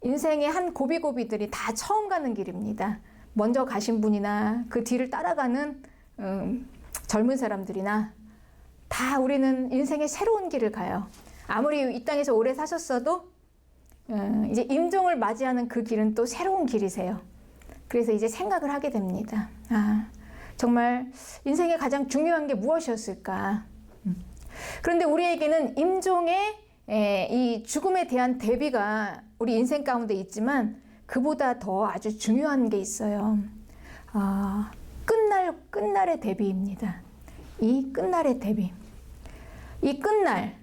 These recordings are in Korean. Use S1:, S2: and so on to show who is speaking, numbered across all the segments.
S1: 인생의 한 고비고비들이 다 처음 가는 길입니다. 먼저 가신 분이나 그 뒤를 따라가는 젊은 사람들이나 다 우리는 인생의 새로운 길을 가요. 아무리 이 땅에서 오래 사셨어도 이제 임종을 맞이하는 그 길은 또 새로운 길이세요. 그래서 이제 생각을 하게 됩니다. 정말 인생의 가장 중요한 게 무엇이었을까? 그런데 우리에게는 임종의 이 죽음에 대한 대비가 우리 인생 가운데 있지만 그보다 더 아주 중요한 게 있어요. 끝날의 대비입니다. 이 끝날의 대비. 이 끝날,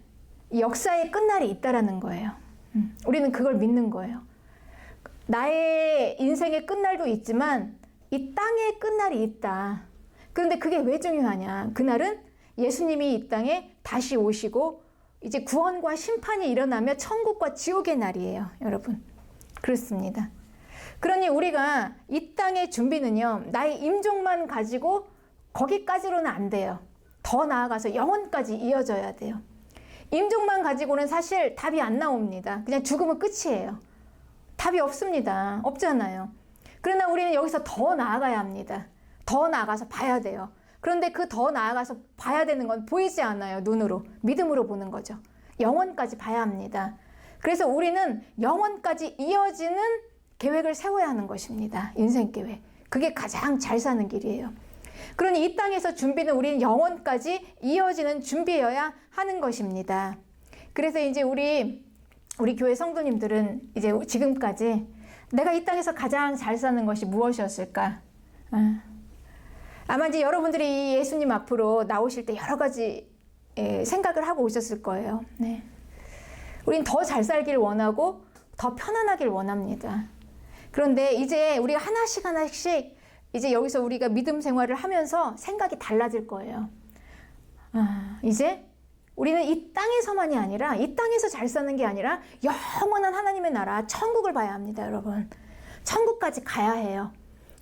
S1: 이 역사의 끝날이 있다라는 거예요. 우리는 그걸 믿는 거예요. 나의 인생의 끝날도 있지만 이 땅의 끝날이 있다. 그런데 그게 왜 중요하냐? 그날은 예수님이 이 땅에 다시 오시고 이제 구원과 심판이 일어나며 천국과 지옥의 날이에요, 여러분. 그렇습니다. 그러니 우리가 이 땅의 준비는요, 나의 임종만 가지고 거기까지로는 안 돼요. 더 나아가서 영혼까지 이어져야 돼요. 임종만 가지고는 사실 답이 안 나옵니다. 그냥 죽으면 끝이에요. 답이 없습니다. 없잖아요. 그러나 우리는 여기서 더 나아가야 합니다. 더 나아가서 봐야 돼요. 그런데 그 더 나아가서 봐야 되는 건 보이지 않아요. 눈으로. 믿음으로 보는 거죠. 영원까지 봐야 합니다. 그래서 우리는 영원까지 이어지는 계획을 세워야 하는 것입니다. 인생 계획. 그게 가장 잘 사는 길이에요. 그러니 이 땅에서 준비는 우리는 영원까지 이어지는 준비여야 하는 것입니다. 그래서 이제 우리 교회 성도님들은 이제 지금까지 내가 이 땅에서 가장 잘 사는 것이 무엇이었을까? 아마 이제 여러분들이 예수님 앞으로 나오실 때 여러 가지 생각을 하고 오셨을 거예요. 네. 우린 더 잘 살길 원하고 더 편안하길 원합니다. 그런데 이제 우리가 하나씩 이제 여기서 우리가 믿음 생활을 하면서 생각이 달라질 거예요. 이제 우리는 이 땅에서만이 아니라 이 땅에서 잘 사는 게 아니라 영원한 하나님의 나라 천국을 봐야 합니다, 여러분. 천국까지 가야 해요.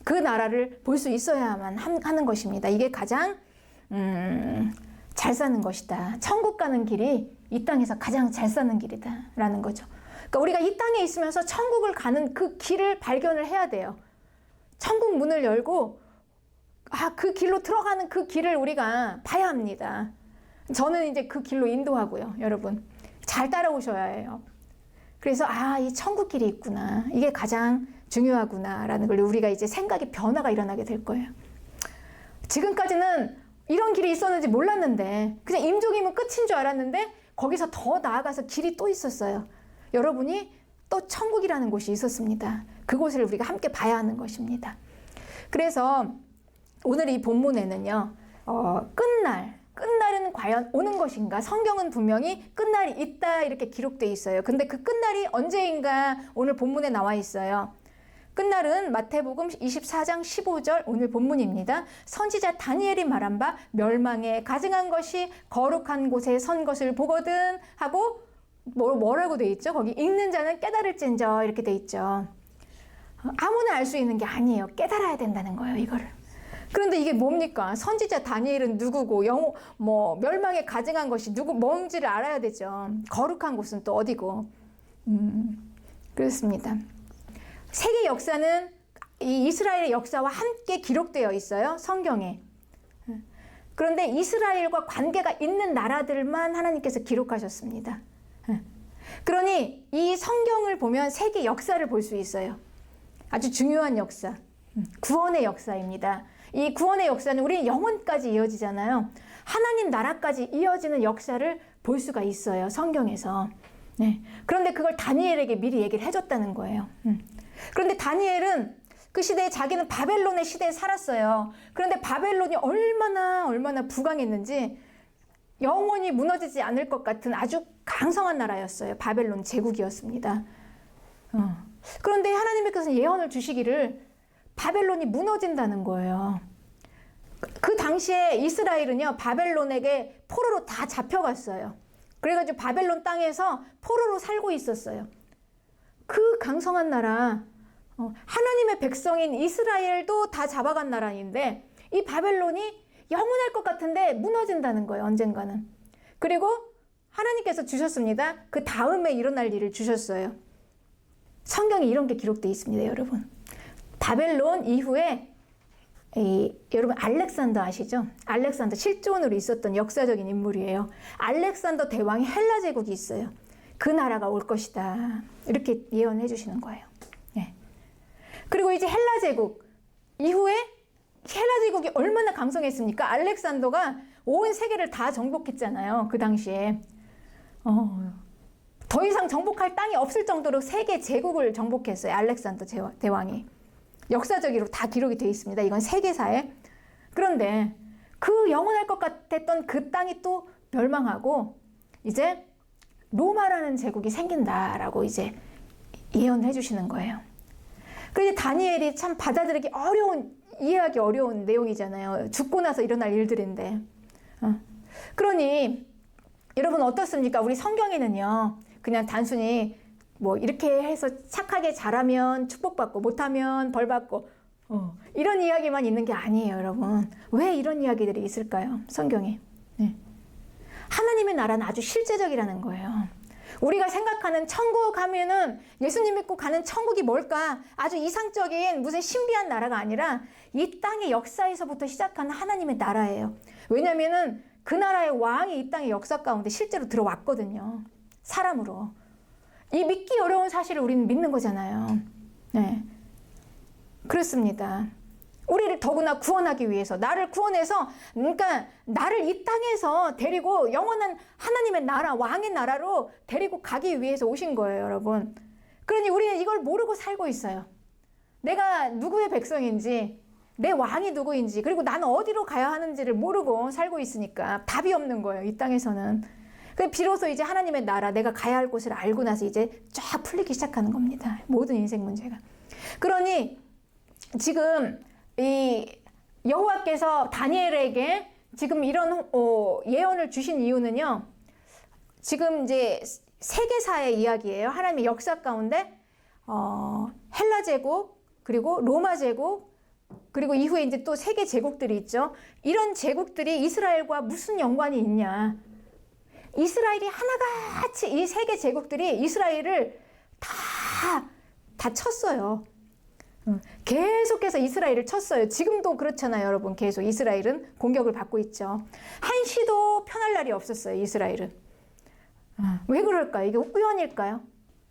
S1: 그 나라를 볼 수 있어야만 하는 것입니다. 이게 가장 잘 사는 것이다. 천국 가는 길이 이 땅에서 가장 잘 사는 길이다 라는 거죠. 그러니까 우리가 이 땅에 있으면서 천국을 가는 그 길을 발견을 해야 돼요. 천국 문을 열고 그 길로 들어가는 그 길을 우리가 봐야 합니다. 저는 이제 그 길로 인도하고요. 여러분 잘 따라오셔야 해요. 그래서 이 천국 길이 있구나. 이게 가장 중요하구나 라는 걸 우리가 이제 생각의 변화가 일어나게 될 거예요. 지금까지는 이런 길이 있었는지 몰랐는데 그냥 임종이면 끝인 줄 알았는데 거기서 더 나아가서 길이 또 있었어요. 여러분이 또 천국이라는 곳이 있었습니다. 그곳을 우리가 함께 봐야 하는 것입니다. 그래서 오늘 이 본문에는요, 끝날은 과연 오는 것인가? 성경은 분명히 끝날이 있다 이렇게 기록되어 있어요. 근데 그 끝날이 언제인가 오늘 본문에 나와 있어요. 끝날은 마태복음 24장 15절 오늘 본문입니다. 선지자 다니엘이 말한 바 멸망에 가증한 것이 거룩한 곳에 선 것을 보거든 하고 뭐라고 돼 있죠? 거기 읽는 자는 깨달을진저 이렇게 돼 있죠. 아무나 알 수 있는 게 아니에요. 깨달아야 된다는 거예요, 이거를. 그런데 이게 뭡니까? 선지자 다니엘은 누구고 멸망에 가증한 것이 뭔지를 알아야 되죠. 거룩한 곳은 또 어디고. 그렇습니다. 세계 역사는 이 이스라엘의 역사와 함께 기록되어 있어요, 성경에. 그런데 이스라엘과 관계가 있는 나라들만 하나님께서 기록하셨습니다. 그러니 이 성경을 보면 세계 역사를 볼 수 있어요. 아주 중요한 역사, 구원의 역사입니다. 이 구원의 역사는 우리는 영원까지 이어지잖아요. 하나님 나라까지 이어지는 역사를 볼 수가 있어요, 성경에서. 네. 그런데 그걸 다니엘에게 미리 얘기를 해줬다는 거예요. 그런데 다니엘은 그 시대에 자기는 바벨론의 시대에 살았어요. 그런데 바벨론이 얼마나 부강했는지 영원히 무너지지 않을 것 같은 아주 강성한 나라였어요. 바벨론 제국이었습니다. 그런데 하나님께서는 예언을 주시기를 바벨론이 무너진다는 거예요. 그 당시에 이스라엘은요, 바벨론에게 포로로 다 잡혀갔어요. 그래가지고 바벨론 땅에서 포로로 살고 있었어요. 그 강성한 나라, 하나님의 백성인 이스라엘도 다 잡아간 나라인데 이 바벨론이 영원할 것 같은데 무너진다는 거예요, 언젠가는. 그리고 하나님께서 주셨습니다. 그 다음에 일어날 일을 주셨어요. 성경에 이런 게 기록되어 있습니다, 여러분. 바벨론 이후에 여러분 알렉산더 아시죠? 알렉산더 실존으로 있었던 역사적인 인물이에요. 알렉산더 대왕의 헬라 제국이 있어요. 그 나라가 올 것이다. 이렇게 예언해 주시는 거예요. 네. 그리고 이제 헬라 제국 이후에 헬라 제국이 얼마나 강성했습니까? 알렉산더가 온 세계를 다 정복했잖아요. 그 당시에. 더 이상 정복할 땅이 없을 정도로 세계 제국을 정복했어요. 알렉산더 대왕이. 역사적으로 다 기록이 되어 있습니다. 이건 세계사에. 그런데 그 영원할 것 같았던 그 땅이 또 멸망하고 이제 로마라는 제국이 생긴다라고 이제 예언해 주시는 거예요. 그런데 다니엘이 참 받아들이기 이해하기 어려운 내용이잖아요. 죽고 나서 일어날 일들인데. 그러니 여러분 어떻습니까? 우리 성경에는요. 그냥 단순히 뭐 이렇게 해서 착하게 잘하면 축복받고 못하면 벌받고 이런 이야기만 있는 게 아니에요, 여러분. 왜 이런 이야기들이 있을까요? 성경에. 네. 하나님의 나라는 아주 실제적이라는 거예요. 우리가 생각하는 천국 가면은 예수님 믿고 가는 천국이 뭘까? 아주 이상적인 무슨 신비한 나라가 아니라 이 땅의 역사에서부터 시작하는 하나님의 나라예요. 왜냐면은 그 나라의 왕이 이 땅의 역사 가운데 실제로 들어왔거든요. 사람으로. 이 믿기 어려운 사실을 우리는 믿는 거잖아요. 네. 그렇습니다. 우리를 더구나 구원하기 위해서, 나를 구원해서, 그러니까 나를 이 땅에서 데리고 영원한 하나님의 나라, 왕의 나라로 데리고 가기 위해서 오신 거예요, 여러분. 그러니 우리는 이걸 모르고 살고 있어요. 내가 누구의 백성인지, 내 왕이 누구인지, 그리고 나는 어디로 가야 하는지를 모르고 살고 있으니까 답이 없는 거예요, 이 땅에서는. 비로소 이제 하나님의 나라, 내가 가야 할 곳을 알고 나서 이제 쫙 풀리기 시작하는 겁니다. 모든 인생 문제가. 그러니 지금 이 여호와께서 다니엘에게 지금 이런 예언을 주신 이유는요. 지금 이제 세계사의 이야기예요. 하나님의 역사 가운데 헬라 제국, 그리고 로마 제국, 그리고 이후에 이제 또 세계 제국들이 있죠. 이런 제국들이 이스라엘과 무슨 연관이 있냐? 이스라엘이 하나같이 이 세계 제국들이 이스라엘을 다 쳤어요. 계속해서 이스라엘을 쳤어요. 지금도 그렇잖아요, 여러분. 계속 이스라엘은 공격을 받고 있죠. 한시도 편할 날이 없었어요, 이스라엘은. 왜 그럴까요? 이게 우연일까요?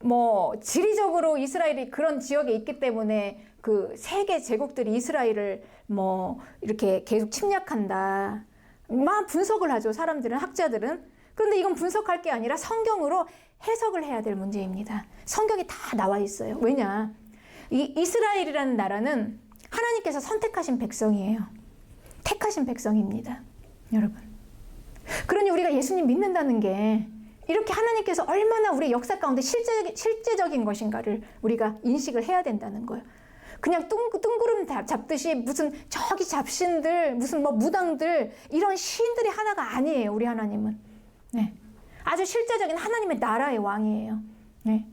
S1: 뭐 지리적으로 이스라엘이 그런 지역에 있기 때문에 그 세계 제국들이 이스라엘을 뭐 이렇게 계속 침략한다. 막 분석을 하죠, 사람들은, 학자들은. 그런데 이건 분석할 게 아니라 성경으로 해석을 해야 될 문제입니다. 성경이 다 나와 있어요. 왜냐? 이 이스라엘이라는 나라는 하나님께서 선택하신 백성이에요. 택하신 백성입니다. 여러분. 그러니 우리가 예수님 믿는다는 게 이렇게 하나님께서 얼마나 우리 역사 가운데 실제적인 것인가를 우리가 인식을 해야 된다는 거예요. 그냥 뜬구름 잡듯이 무슨 저기 잡신들, 무슨 뭐 무당들, 이런 시인들이 하나가 아니에요, 우리 하나님은. 네. 아주 실제적인 하나님의 나라의 왕이에요. 네.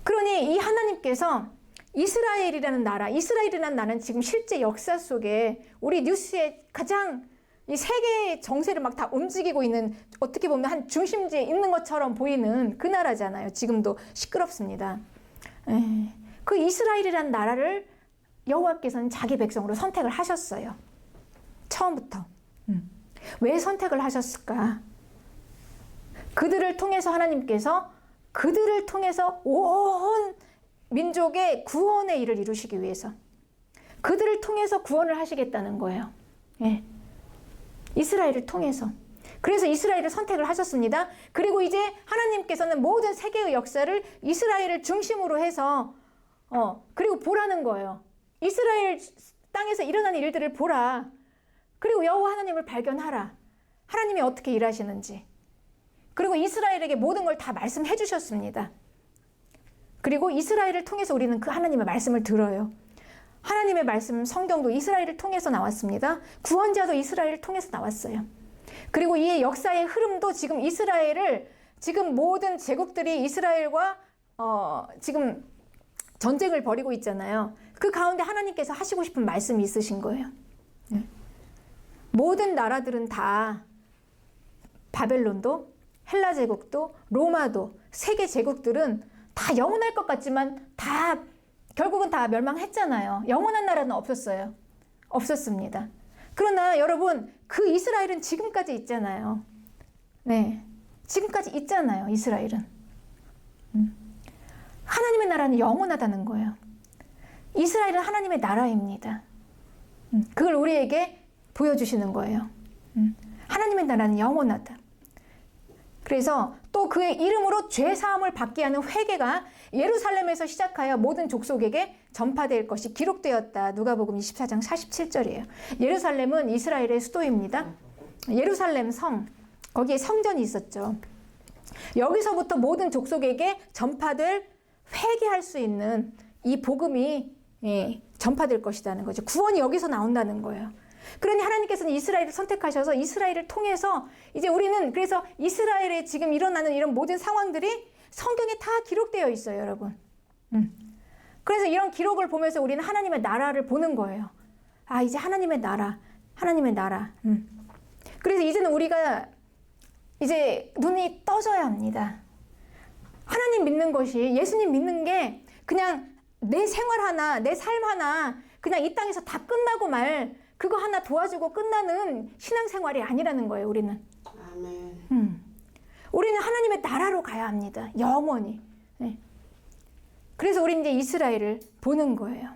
S1: 그러니 이 하나님께서 이스라엘이라는 나라는 지금 실제 역사 속에 우리 뉴스에 가장 이 세계의 정세를 막 다 움직이고 있는, 어떻게 보면 한 중심지에 있는 것처럼 보이는 그 나라잖아요. 지금도 시끄럽습니다. 그 이스라엘이라는 나라를 여호와께서는 자기 백성으로 선택을 하셨어요. 처음부터. 왜 선택을 하셨을까? 그들을 통해서 하나님께서 그들을 통해서 온 민족의 구원의 일을 이루시기 위해서 그들을 통해서 구원을 하시겠다는 거예요. 예. 이스라엘을 통해서. 그래서 이스라엘을 선택을 하셨습니다. 그리고 이제 하나님께서는 모든 세계의 역사를 이스라엘을 중심으로 해서 그리고 보라는 거예요. 이스라엘 땅에서 일어나는 일들을 보라. 그리고 여호와 하나님을 발견하라. 하나님이 어떻게 일하시는지. 그리고 이스라엘에게 모든 걸 다 말씀해 주셨습니다. 그리고 이스라엘을 통해서 우리는 그 하나님의 말씀을 들어요. 하나님의 말씀, 성경도 이스라엘을 통해서 나왔습니다. 구원자도 이스라엘을 통해서 나왔어요. 그리고 이 역사의 흐름도 지금 지금 모든 제국들이 이스라엘과 지금 전쟁을 벌이고 있잖아요. 그 가운데 하나님께서 하시고 싶은 말씀이 있으신 거예요. 네. 모든 나라들은 다 바벨론도 헬라 제국도 로마도 세계 제국들은 다 영원할 것 같지만 다 결국은 다 멸망했잖아요. 영원한 나라는 없었어요. 없었습니다. 그러나 여러분, 그 이스라엘은 지금까지 있잖아요. 네, 지금까지 있잖아요. 이스라엘은. 하나님의 나라는 영원하다는 거예요. 이스라엘은 하나님의 나라입니다. 그걸 우리에게 보여주시는 거예요. 하나님의 나라는 영원하다. 그래서 또 그의 이름으로 죄사함을 받게 하는 회개가 예루살렘에서 시작하여 모든 족속에게 전파될 것이 기록되었다. 누가복음 24장 47절이에요. 예루살렘은 이스라엘의 수도입니다. 예루살렘 성, 거기에 성전이 있었죠. 여기서부터 모든 족속에게 전파될, 회개할 수 있는 이 복음이 전파될 것이라는 거죠. 구원이 여기서 나온다는 거예요. 그러니 하나님께서는 이스라엘을 선택하셔서 이스라엘을 통해서 이제 우리는, 그래서 이스라엘에 지금 일어나는 이런 모든 상황들이 성경에 다 기록되어 있어요, 여러분. 그래서 이런 기록을 보면서 우리는 하나님의 나라를 보는 거예요. 아, 이제 하나님의 나라, 하나님의 나라. 그래서 이제는 우리가 이제 눈이 떠져야 합니다. 하나님 믿는 것이, 예수님 믿는 게 그냥 내 생활 하나, 내 삶 하나, 그냥 이 땅에서 다 끝나고 말, 그거 하나 도와주고 끝나는 신앙생활이 아니라는 거예요, 우리는. 아멘. 우리는 하나님의 나라로 가야 합니다. 영원히. 네. 그래서 우리는 이제 이스라엘을 보는 거예요.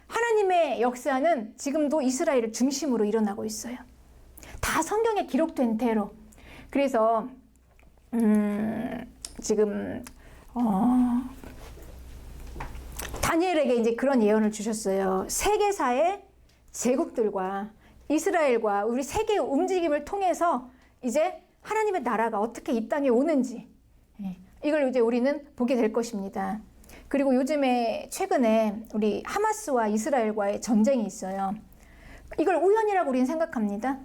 S1: 하나님의 역사는 지금도 이스라엘을 중심으로 일어나고 있어요. 다 성경에 기록된 대로. 그래서 지금 다니엘에게 이제 그런 예언을 주셨어요. 세계사의 제국들과 이스라엘과 우리 세계의 움직임을 통해서 이제 하나님의 나라가 어떻게 이 땅에 오는지, 이걸 이제 우리는 보게 될 것입니다. 그리고 요즘에 최근에 우리 하마스와 이스라엘과의 전쟁이 있어요. 이걸 우연이라고 우리는 생각합니다.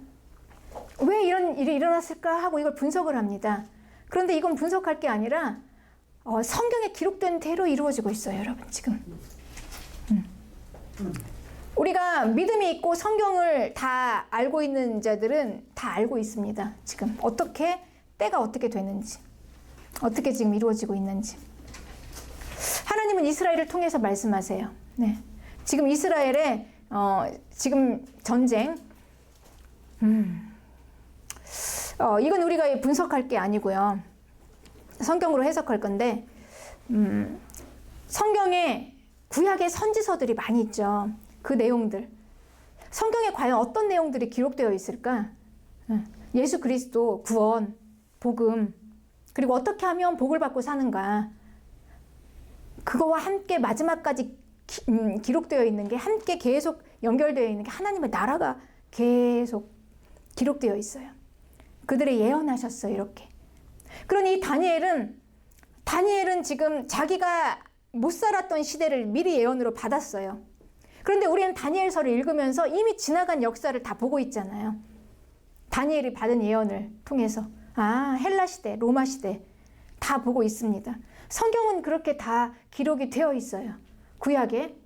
S1: 왜 이런 일이 일어났을까 하고 이걸 분석을 합니다. 그런데 이건 분석할 게 아니라 성경에 기록된 대로 이루어지고 있어요, 여러분, 지금. 우리가 믿음이 있고 성경을 다 알고 있는 자들은 다 알고 있습니다. 지금 어떻게, 때가 어떻게 되는지, 어떻게 지금 이루어지고 있는지. 하나님은 이스라엘을 통해서 말씀하세요. 네. 지금 이스라엘의 지금 전쟁, 이건 우리가 분석할 게 아니고요. 성경으로 해석할 건데, 성경에 구약의 선지서들이 많이 있죠. 그 내용들. 성경에 과연 어떤 내용들이 기록되어 있을까? 예수 그리스도, 구원, 복음, 그리고 어떻게 하면 복을 받고 사는가. 그거와 함께 마지막까지 기록되어 있는 게, 함께 계속 연결되어 있는 게 하나님의 나라가 계속 기록되어 있어요. 그들의 예언하셨어요, 이렇게. 그러니 다니엘은 지금 자기가 못 살았던 시대를 미리 예언으로 받았어요. 그런데 우리는 다니엘서를 읽으면서 이미 지나간 역사를 다 보고 있잖아요. 다니엘이 받은 예언을 통해서. 아, 헬라 시대, 로마 시대 다 보고 있습니다. 성경은 그렇게 다 기록이 되어 있어요, 구약에.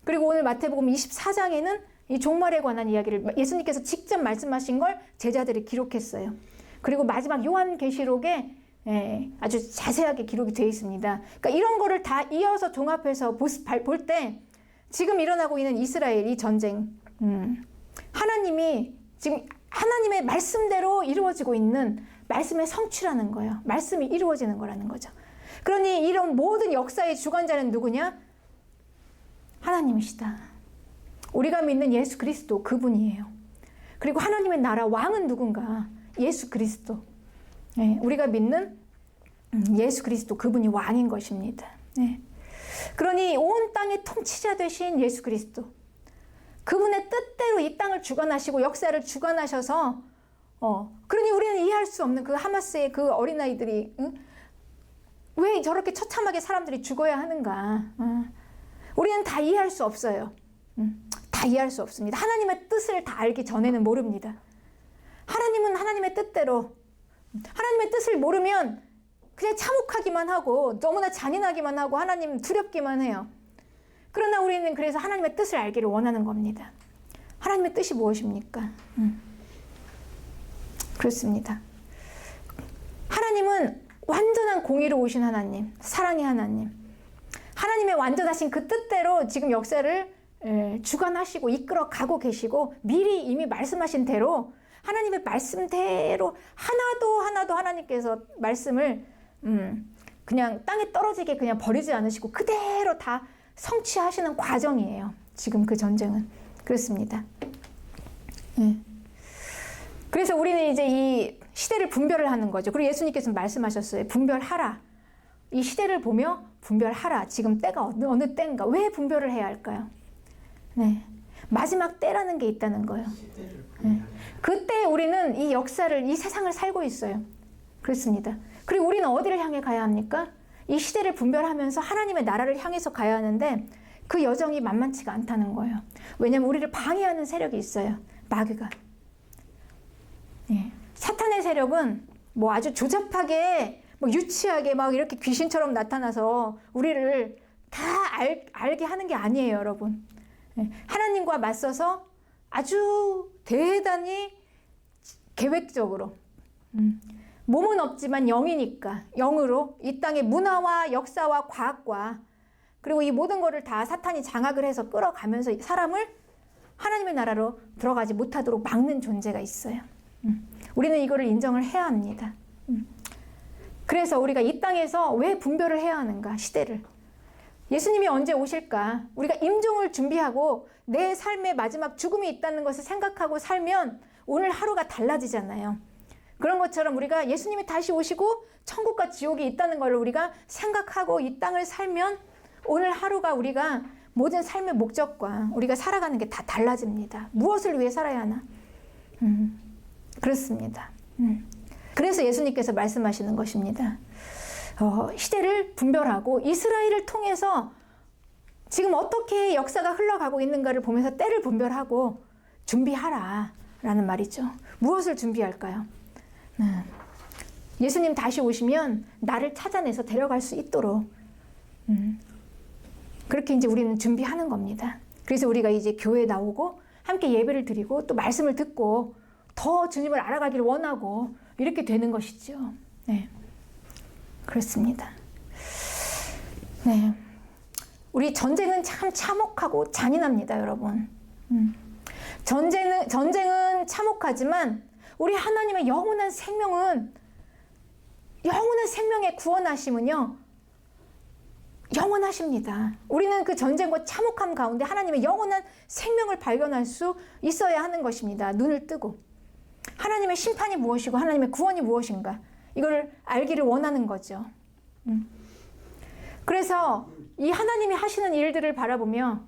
S1: 그리고 오늘 마태복음 24장에는 이 종말에 관한 이야기를 예수님께서 직접 말씀하신 걸 제자들이 기록했어요. 그리고 마지막 요한계시록에 아주 자세하게 기록이 되어 있습니다. 그러니까 이런 거를 다 이어서 종합해서 볼 때 지금 일어나고 있는 이스라엘 이 전쟁, 하나님이 지금 하나님의 말씀대로 이루어지고 있는 말씀의 성취라는 거예요. 말씀이 이루어지는 거라는 거죠. 그러니 이런 모든 역사의 주관자는 누구냐? 하나님이시다. 우리가 믿는 예수 그리스도, 그분이에요. 그리고 하나님의 나라 왕은 누군가? 예수 그리스도. 네, 우리가 믿는 예수 그리스도, 그분이 왕인 것입니다. 네. 그러니 온 땅의 통치자 되신 예수 그리스도, 그분의 뜻대로 이 땅을 주관하시고 역사를 주관하셔서 그러니 우리는 이해할 수 없는 그 하마스의 그 어린아이들이 왜 저렇게 처참하게 사람들이 죽어야 하는가. 우리는 다 이해할 수 없어요. 다 이해할 수 없습니다. 하나님의 뜻을 다 알기 전에는 모릅니다. 하나님은 하나님의 뜻대로, 하나님의 뜻을 모르면 그냥 참혹하기만 하고 너무나 잔인하기만 하고 하나님 두렵기만 해요. 그러나 우리는 그래서 하나님의 뜻을 알기를 원하는 겁니다. 하나님의 뜻이 무엇입니까? 그렇습니다. 하나님은 완전한 공의로 오신 하나님, 사랑의 하나님. 하나님의 완전하신 그 뜻대로 지금 역사를 주관하시고 이끌어 가고 계시고 미리 이미 말씀하신 대로 하나님의 말씀대로 하나도 하나님께서 말씀을 그냥 땅에 떨어지게 그냥 버리지 않으시고 그대로 다 성취하시는 과정이에요. 지금 그 전쟁은. 그렇습니다. 그래서 우리는 이제 이 시대를 분별을 하는 거죠. 그리고 예수님께서 말씀하셨어요. 분별하라. 이 시대를 보며 분별하라. 지금 때가 어느 때인가. 왜 분별을 해야 할까요? 네. 마지막 때라는 게 있다는 거예요. 그때 우리는 이 역사를, 이 세상을 살고 있어요. 그렇습니다. 그리고 우리는 어디를 향해 가야 합니까? 이 시대를 분별하면서 하나님의 나라를 향해서 가야 하는데 그 여정이 만만치가 않다는 거예요. 왜냐하면 우리를 방해하는 세력이 있어요. 마귀가. 예. 사탄의 세력은 뭐 아주 조잡하게, 뭐 유치하게 막 이렇게 귀신처럼 나타나서 우리를 다 알게 하는 게 아니에요, 여러분. 예. 하나님과 맞서서 아주 대단히 계획적으로, 몸은 없지만 영이니까 영으로 이 땅의 문화와 역사와 과학과 그리고 이 모든 거를 다 사탄이 장악을 해서 끌어가면서 사람을 하나님의 나라로 들어가지 못하도록 막는 존재가 있어요. 우리는 이거를 인정을 해야 합니다. 그래서 우리가 이 땅에서 왜 분별을 해야 하는가, 시대를. 예수님이 언제 오실까? 우리가 임종을 준비하고 내 삶의 마지막 죽음이 있다는 것을 생각하고 살면 오늘 하루가 달라지잖아요. 그런 것처럼 우리가 예수님이 다시 오시고 천국과 지옥이 있다는 걸 우리가 생각하고 이 땅을 살면 오늘 하루가 우리가 모든 삶의 목적과 우리가 살아가는 게 다 달라집니다. 무엇을 위해 살아야 하나? 그렇습니다. 그래서 예수님께서 말씀하시는 것입니다. 시대를 분별하고 이스라엘을 통해서 지금 어떻게 역사가 흘러가고 있는가를 보면서 때를 분별하고 준비하라 라는 말이죠. 무엇을 준비할까요? 예수님 다시 오시면 나를 찾아내서 데려갈 수 있도록 그렇게 이제 우리는 준비하는 겁니다. 그래서 우리가 이제 교회에 나오고 함께 예배를 드리고 또 말씀을 듣고 더 주님을 알아가기를 원하고 이렇게 되는 것이죠. 네. 그렇습니다. 네. 우리 전쟁은 참 참혹하고 잔인합니다, 여러분. 전쟁은 참혹하지만 우리 하나님의 영원한 생명의 구원하심은요, 영원하십니다. 우리는 그 전쟁과 참혹함 가운데 하나님의 영원한 생명을 발견할 수 있어야 하는 것입니다. 눈을 뜨고. 하나님의 심판이 무엇이고 하나님의 구원이 무엇인가, 이걸 알기를 원하는 거죠. 그래서 이 하나님이 하시는 일들을 바라보며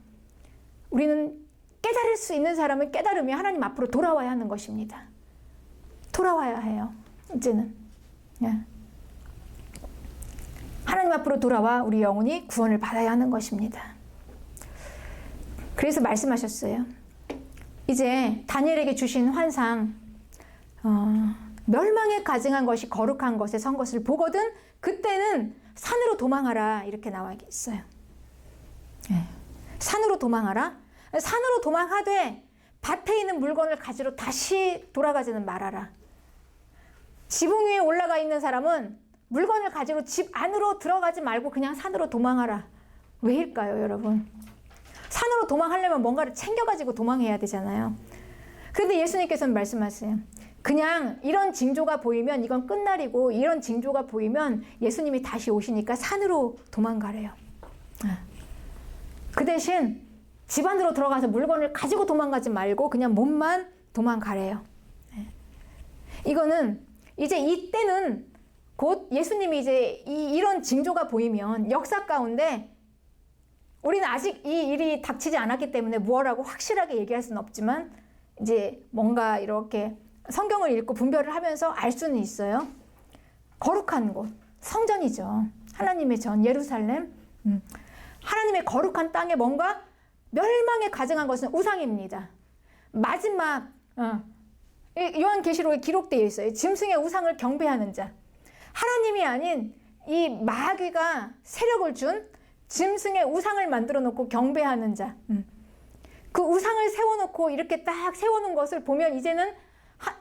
S1: 우리는 깨달을 수 있는 사람은 깨달으며 하나님 앞으로 돌아와야 하는 것입니다. 돌아와야 해요. 이제는. 하나님 앞으로 돌아와 우리 영혼이 구원을 받아야 하는 것입니다. 그래서 말씀하셨어요. 이제 다니엘에게 주신 환상, 멸망에 가증한 것이 거룩한 것에 선 것을 보거든 그때는 산으로 도망하라, 이렇게 나와 있어요. 산으로 도망하라. 산으로 도망하되 밭에 있는 물건을 가지러 다시 돌아가지는 말아라. 지붕 위에 올라가 있는 사람은 물건을 가지러 집 안으로 들어가지 말고 그냥 산으로 도망하라. 왜일까요, 여러분? 산으로 도망하려면 뭔가를 챙겨가지고 도망해야 되잖아요. 그런데 예수님께서는 말씀하세요. 그냥 이런 징조가 보이면 이건 끝날이고, 이런 징조가 보이면 예수님이 다시 오시니까 산으로 도망가래요. 그 대신 집 안으로 들어가서 물건을 가지고 도망가지 말고 그냥 몸만 도망가래요. 이거는 이제 이때는 곧 예수님이 이제 이런 징조가 보이면 역사 가운데 우리는 아직 이 일이 닥치지 않았기 때문에 무엇라고 확실하게 얘기할 수는 없지만 이제 뭔가 이렇게 성경을 읽고 분별을 하면서 알 수는 있어요. 거룩한 곳, 성전이죠. 하나님의 전, 예루살렘. 하나님의 거룩한 땅에 뭔가 멸망에 가증한 것은 우상입니다. 마지막 요한계시록에 기록되어 있어요. 짐승의 우상을 경배하는 자. 하나님이 아닌 이 마귀가 세력을 준 짐승의 우상을 만들어 놓고 경배하는 자. 그 우상을 세워놓고 이렇게 딱 세워놓은 것을 보면 이제는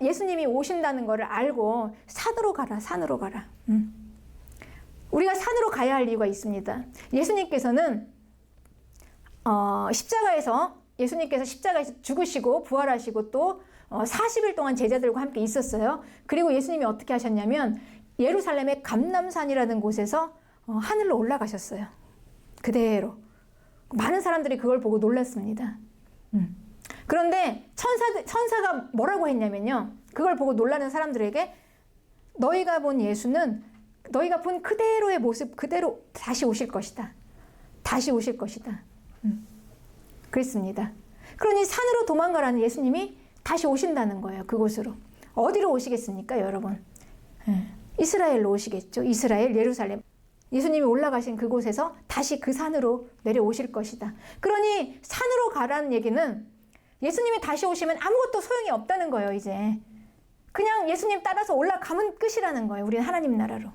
S1: 예수님이 오신다는 것을 알고 산으로 가라, 산으로 가라. 우리가 산으로 가야 할 이유가 있습니다. 예수님께서는 예수님께서 십자가에서 죽으시고 부활하시고 또 40일 동안 제자들과 함께 있었어요. 그리고 예수님이 어떻게 하셨냐면 예루살렘의 감람산이라는 곳에서 하늘로 올라가셨어요. 그대로. 많은 사람들이 그걸 보고 놀랐습니다. 그런데 천사가 뭐라고 했냐면요. 그걸 보고 놀라는 사람들에게 너희가 본 예수는 너희가 본 그대로의 모습 그대로 다시 오실 것이다. 다시 오실 것이다. 그랬습니다. 그러니 산으로 도망가라는 예수님이 다시 오신다는 거예요. 그곳으로. 어디로 오시겠습니까, 여러분? 이스라엘로 오시겠죠. 이스라엘, 예루살렘. 예수님이 올라가신 그곳에서 다시 그 산으로 내려오실 것이다. 그러니 산으로 가라는 얘기는 예수님이 다시 오시면 아무것도 소용이 없다는 거예요, 이제. 그냥 예수님 따라서 올라가면 끝이라는 거예요. 우리는 하나님 나라로.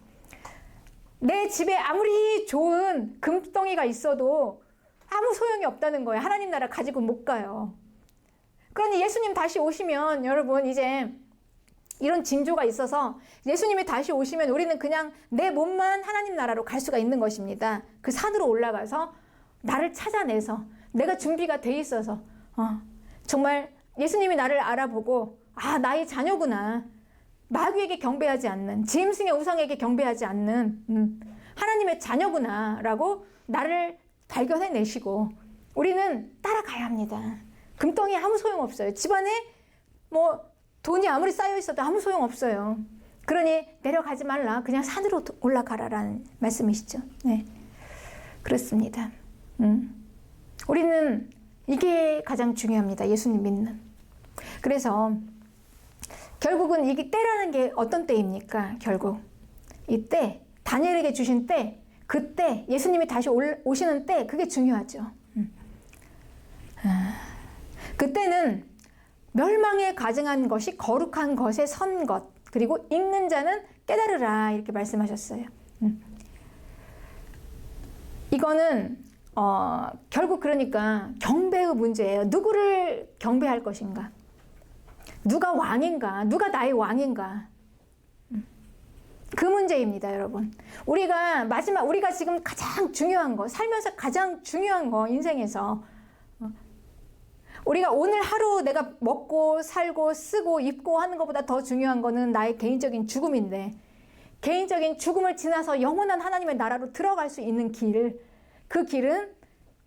S1: 내 집에 아무리 좋은 금덩이가 있어도 아무 소용이 없다는 거예요. 하나님 나라 가지고 못 가요. 그러니 예수님 다시 오시면 여러분 이제 이런 징조가 있어서 예수님이 다시 오시면 우리는 그냥 내 몸만 하나님 나라로 갈 수가 있는 것입니다. 그 산으로 올라가서 나를 찾아내서 내가 준비가 돼 있어서 정말 예수님이 나를 알아보고 나의 자녀구나. 마귀에게 경배하지 않는, 짐승의 우상에게 경배하지 않는 하나님의 자녀구나 라고 나를 발견해내시고 우리는 따라가야 합니다. 금덩이 아무 소용없어요. 집안에 돈이 아무리 쌓여 있어도 아무 소용없어요. 그러니 내려가지 말라. 그냥 산으로 올라가라라는 말씀이시죠. 네, 그렇습니다. 우리는 이게 가장 중요합니다. 예수님 믿는. 그래서 결국은 이게 때라는 게 어떤 때입니까? 결국 이때 다니엘에게 주신 때, 그때 예수님이 다시 오시는 때 그게 중요하죠. 그때는 멸망에 가증한 것이 거룩한 것에 선 것, 그리고 읽는 자는 깨달으라 이렇게 말씀하셨어요. 이거는 결국 그러니까 경배의 문제예요. 누구를 경배할 것인가? 누가 왕인가? 누가 나의 왕인가? 그 문제입니다, 여러분. 우리가 지금 가장 중요한 거, 살면서 가장 중요한 거, 인생에서 우리가 오늘 하루 내가 먹고 살고 쓰고 입고 하는 것보다 더 중요한 거는 나의 개인적인 죽음인데, 개인적인 죽음을 지나서 영원한 하나님의 나라로 들어갈 수 있는 그 길은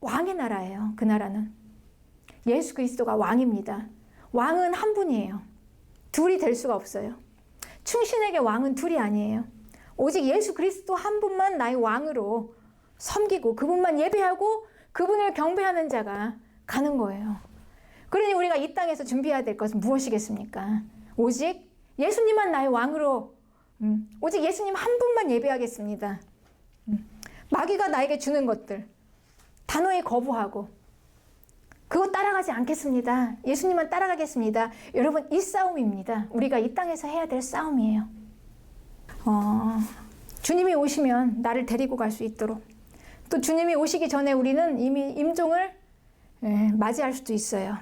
S1: 왕의 나라예요. 그 나라는 예수 그리스도가 왕입니다. 왕은 한 분이에요. 둘이 될 수가 없어요. 충신에게 왕은 둘이 아니에요. 오직 예수 그리스도 한 분만 나의 왕으로 섬기고 그분만 예배하고 그분을 경배하는 자가 가는 거예요. 그러니 우리가 이 땅에서 준비해야 될 것은 무엇이겠습니까? 오직 예수님만 나의 왕으로, 오직 예수님 한 분만 예배하겠습니다. 마귀가 나에게 주는 것들 단호히 거부하고 그거 따라가지 않겠습니다. 예수님만 따라가겠습니다. 여러분, 이 싸움입니다. 우리가 이 땅에서 해야 될 싸움이에요. 주님이 오시면 나를 데리고 갈 수 있도록, 또 주님이 오시기 전에 우리는 이미 임종을 맞이할 수도 있어요.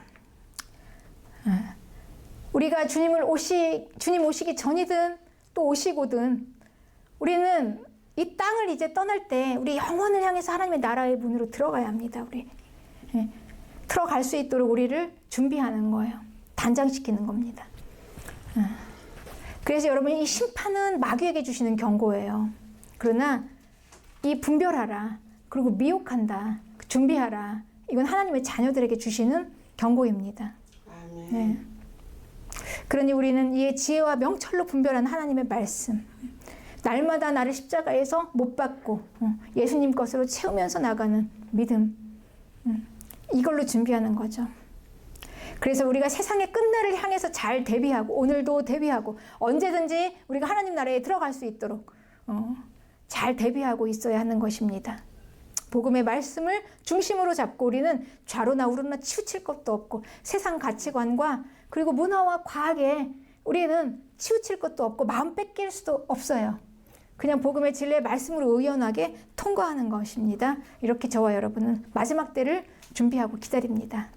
S1: 우리가 주님 오시기 전이든 또 오시고든 우리는 이 땅을 이제 떠날 때 우리 영원을 향해서 하나님의 나라의 문으로 들어가야 합니다. 우리 들어갈 수 있도록 우리를 준비하는 거예요. 단장시키는 겁니다. 그래서 여러분, 이 심판은 마귀에게 주시는 경고예요. 그러나 이 분별하라, 그리고 미혹한다, 준비하라, 이건 하나님의 자녀들에게 주시는 경고입니다. 네. 그러니 우리는 이의 지혜와 명철로 분별한 하나님의 말씀, 날마다 나를 십자가에서 못 박고 예수님 것으로 채우면서 나가는 믿음, 이걸로 준비하는 거죠. 그래서 우리가 세상의 끝날을 향해서 잘 대비하고, 오늘도 대비하고, 언제든지 우리가 하나님 나라에 들어갈 수 있도록 잘 대비하고 있어야 하는 것입니다. 복음의 말씀을 중심으로 잡고 우리는 좌로나 우로나 치우칠 것도 없고, 세상 가치관과 그리고 문화와 과학에 우리는 치우칠 것도 없고 마음 뺏길 수도 없어요. 그냥 복음의 진리의 말씀으로 의연하게 통과하는 것입니다. 이렇게 저와 여러분은 마지막 때를 준비하고 기다립니다.